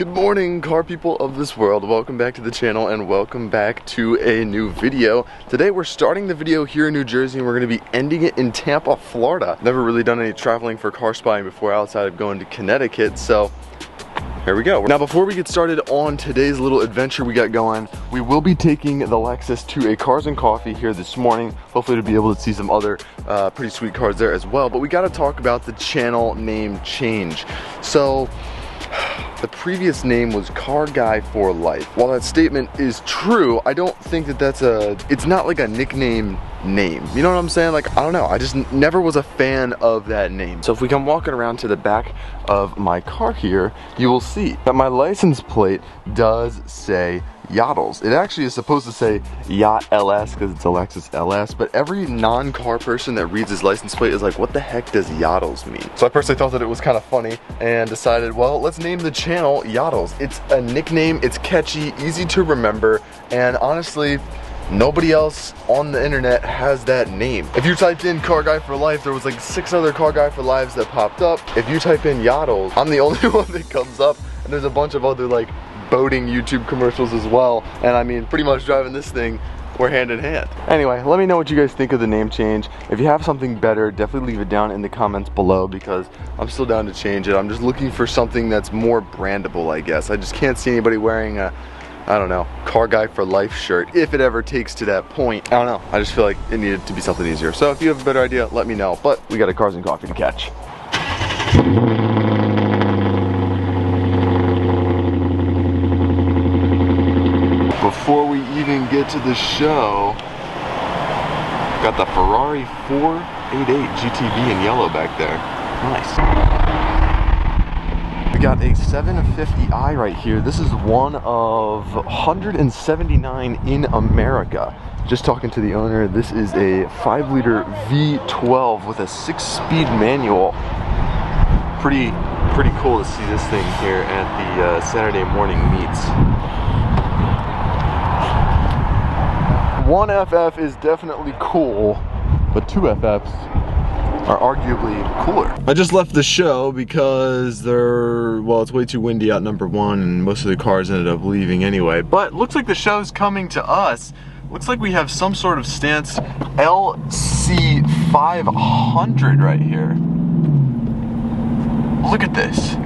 Good morning, car people of this world. Welcome back to the channel and welcome back to a new video. Today we're starting the video here in New Jersey and we're going to be ending it in Tampa, Florida. Never really done any traveling for car spotting before outside of going to Connecticut, so here we go. Now before we get started on today's little adventure we got going, we will be taking the Lexus to a Cars and Coffee here this morning. Hopefully to be able to see some other pretty sweet cars there as well. But we got to talk about the channel name change. So the previous name was Car Guy for Life. While that statement is true, I don't think that it's not like a nickname name. You know what I'm saying? Like, I don't know. I just never was a fan of that name. So if we come walking around to the back of my car here, you will see that my license plate does say Yachtles. It actually is supposed to say Yacht LS because it's a Lexus LS, but every non-car person that reads his license plate is like, what the heck does Yachtles mean? So I personally thought that it was kind of funny and decided, well, let's name the channel Yachtles. It's a nickname, it's catchy, easy to remember, and honestly, nobody else on the internet has that name. If you typed in Car Guy for Life, there was like 6 other Car Guy for Lives that popped up. If you type in Yachtles, I'm the only one that comes up, and there's a bunch of other like boating YouTube commercials as well. And I mean, pretty much driving this thing, we're hand in hand. Anyway, let me know what you guys think of the name change. If you have something better, definitely leave it down in the comments below because I'm still down to change it. I'm just looking for something that's more brandable, I guess. I just can't see anybody wearing a, I don't know, Car Guy for Life shirt, if it ever takes to that point. I don't know, I just feel like it needed to be something easier. So if you have a better idea, let me know. But we got a Cars and Coffee to catch. Before we even get to the show, got the Ferrari 488 GTB in yellow back there. Nice. We got a 750i right here. This is one of 179 in America. Just talking to the owner, this is a 5-liter V12 with a 6-speed manual. Pretty cool to see this thing here at the Saturday morning meets. 1FF is definitely cool, but 2FFs are arguably cooler. I just left the show because it's way too windy out number 1 and most of the cars ended up leaving anyway. But looks like the show's coming to us. Looks like we have some sort of stance LC500 right here. Look at this.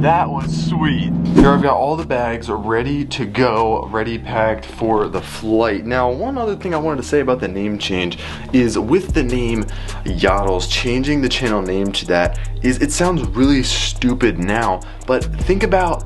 That was sweet. Here I've got all the bags ready to go, ready packed for the flight. Now, one other thing I wanted to say about the name change is with the name Yachtles, changing the channel name to that it sounds really stupid now, but think about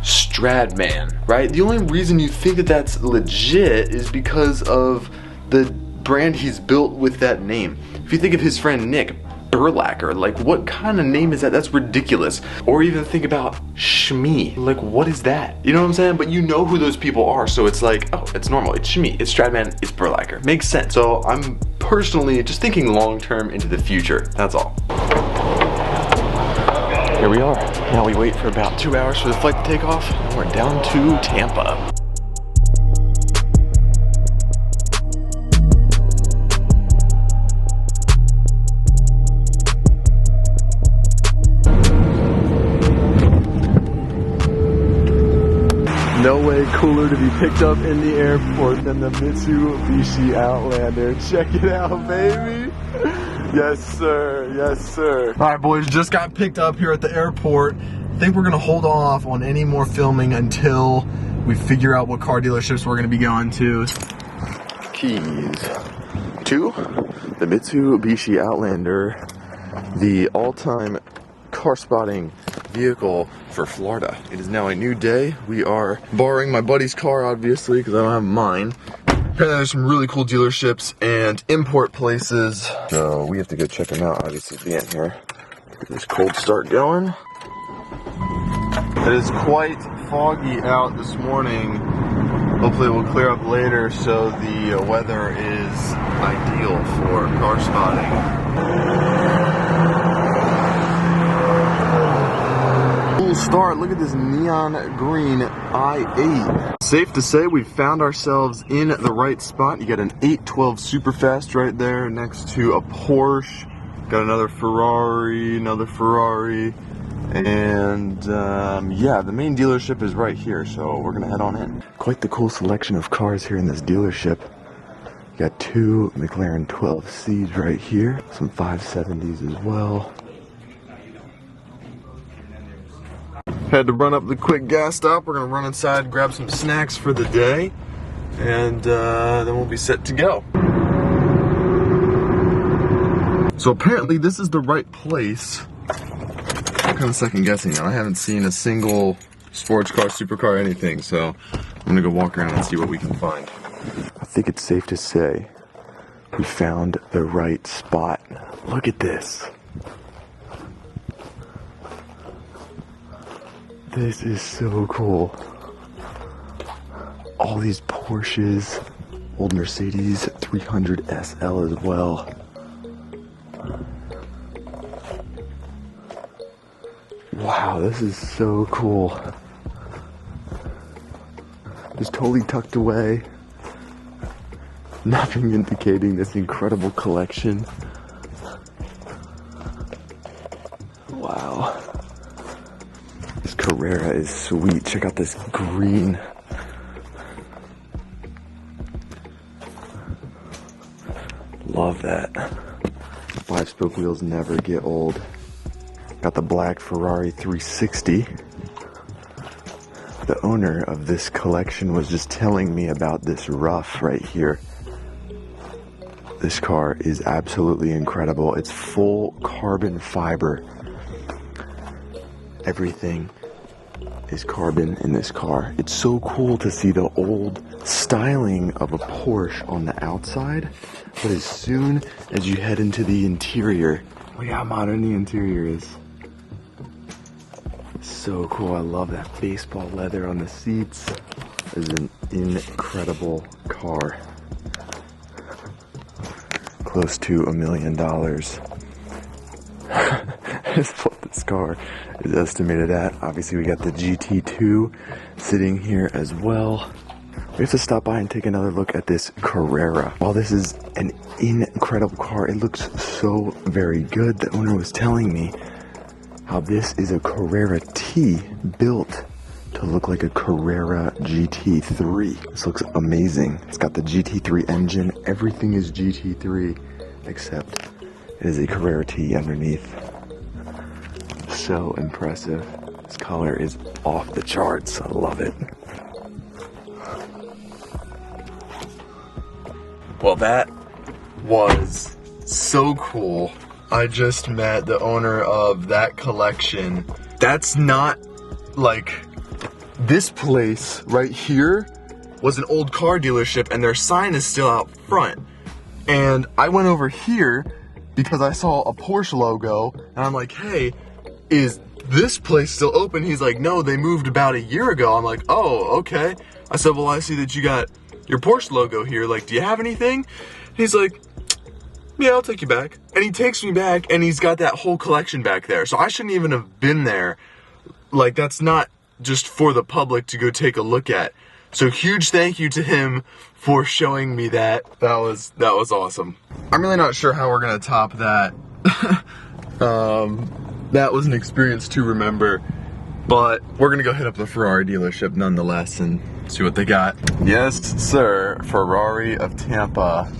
Stradman, right? The only reason you think that that's legit is because of the brand he's built with that name. If you think of his friend Nick, Burlacker, like what kind of name is that? That's ridiculous. Or even think about Shmee, like what is that? You know what I'm saying? But you know who those people are, so it's like, oh, it's normal, it's Shmee, it's Stradman, it's Burlacker. Makes sense. So I'm personally just thinking long term into the future, that's all. Here we are. Now we wait for about 2 hours for the flight to take off, and we're down to Tampa. No way cooler to be picked up in the airport than the Mitsubishi Outlander. Check it out, baby. Yes, sir. Yes, sir. All right, boys, just got picked up here at the airport. I think we're going to hold off on any more filming until we figure out what car dealerships we're going to be going to. Keys to the Mitsubishi Outlander, the all-time car spotting vehicle for Florida. It is now a new day. We are borrowing my buddy's car, obviously, because I don't have mine. Apparently there's some really cool dealerships and import places, so we have to go check them out, obviously, being here. Get this cold start going. It is quite foggy out this morning. Hopefully it will clear up later, so the weather is ideal for car spotting. Start. Look at this neon green i8. Safe to say we found ourselves in the right spot. You got an 812 Superfast right there next to a Porsche. Got another Ferrari, And yeah, the main dealership is right here, so we're gonna head on in. Quite the cool selection of cars here in this dealership. Got two McLaren 12Cs right here, some 570s as well. Had to run up the quick gas stop. We're gonna run inside, grab some snacks for the day, and then we'll be set to go. So apparently this is the right place. I'm kind of second guessing now. I haven't seen a single sports car, supercar, anything, so I'm gonna go walk around and see what we can find. I think it's safe to say we found the right spot. Look at this. This is so cool. All these Porsches, old Mercedes 300 SL as well. Wow, this is so cool. Just totally tucked away. Nothing indicating this incredible collection. Wow. This Carrera is sweet. Check out this green. Love that. 5-spoke wheels never get old. Got the black Ferrari 360. The owner of this collection was just telling me about this rough right here. This car is absolutely incredible. It's full carbon fiber. Everything is carbon in this car. It's so cool to see the old styling of a Porsche on the outside, but as soon as you head into the interior, look how modern the interior is. So cool. I love that baseball leather on the seats. It's an incredible car. Close to $1 million. That's what this car is estimated at. Obviously we got the GT2 sitting here as well. We have to stop by and take another look at this Carrera. While this is an incredible car, it looks so very good. The owner was telling me how this is a Carrera T built to look like a Carrera GT3. This looks amazing. It's got the GT3 engine. Everything is GT3 except it is a Carrera T underneath. So impressive. This color is off the charts. I love it. Well, that was so cool. I just met the owner of that collection. That's not like, this place right here was an old car dealership and their sign is still out front. And I went over here because I saw a Porsche logo and I'm like, hey, is this place still open? He's like, no, they moved about a year ago. I'm like, oh, okay. I said, well, I see that you got your Porsche logo here. Like, do you have anything? He's like, yeah, I'll take you back. And he takes me back and he's got that whole collection back there. So I shouldn't even have been there. Like, that's not just for the public to go take a look at. So huge thank you to him for showing me that. That was awesome. I'm really not sure how we're gonna top that. That was an experience to remember. But we're gonna go hit up the Ferrari dealership nonetheless and see what they got. Yes, sir, Ferrari of Tampa.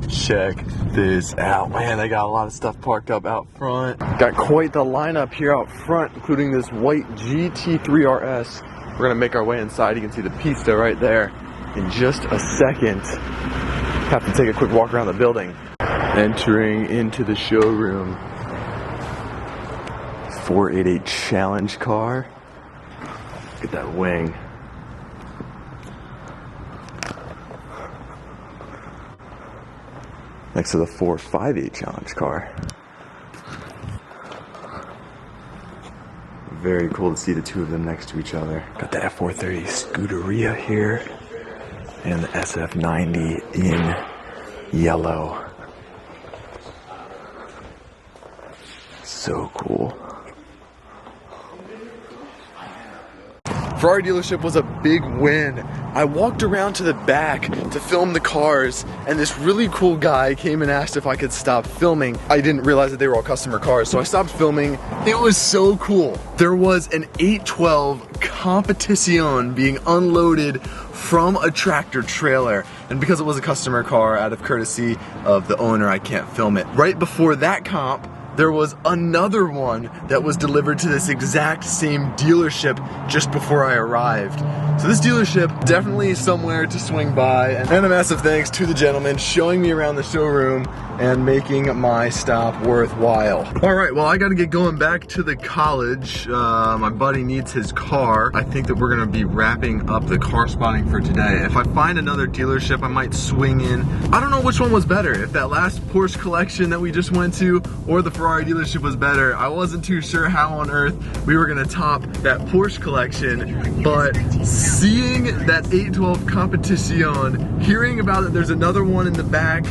Check this out. Man, they got a lot of stuff parked up out front. Got quite the lineup here out front, including this white GT3 RS. We're gonna make our way inside. You can see the Pista right there in just a second. Have to take a quick walk around the building. Entering into the showroom. 488 Challenge car. Look at that wing. Next to the 458 Challenge car. Very cool to see the two of them next to each other. Got the F430 Scuderia here and the SF90 in yellow. So cool. Ferrari dealership was a big win. I walked around to the back to film the cars, and this really cool guy came and asked if I could stop filming. I didn't realize that they were all customer cars, so I stopped filming. It was so cool. There was an 812 Competition being unloaded from a tractor trailer, and because it was a customer car, out of courtesy of the owner, I can't film it. Right before that comp, there was another one that was delivered to this exact same dealership just before I arrived. So this dealership, definitely somewhere to swing by, and a massive thanks to the gentleman showing me around the showroom and making my stop worthwhile. All right, well, I gotta get going back to the college. My buddy needs his car. I think that we're gonna be wrapping up the car spotting for today. If I find another dealership, I might swing in. I don't know which one was better, if that last Porsche collection that we just went to or the Ferrari dealership was better. I wasn't too sure how on earth we were gonna top that Porsche collection, but seeing that 812 Competition, hearing about it, there's another one in the back,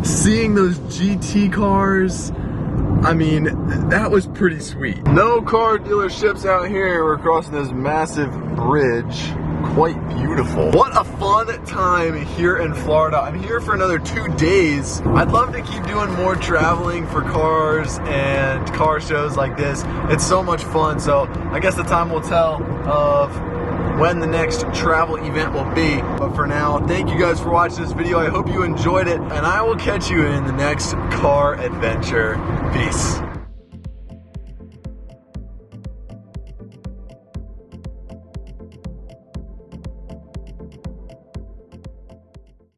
seeing those GT cars, I mean, that was pretty sweet. No car dealerships out here. We're crossing this massive bridge. Quite beautiful. What a fun time here in Florida. I'm here for another 2 days. I'd love to keep doing more traveling for cars and car shows like this. It's so much fun. So I guess the time will tell of when the next travel event will be. But for now, thank you guys for watching this video. I hope you enjoyed it, and I will catch you in the next car adventure. Peace.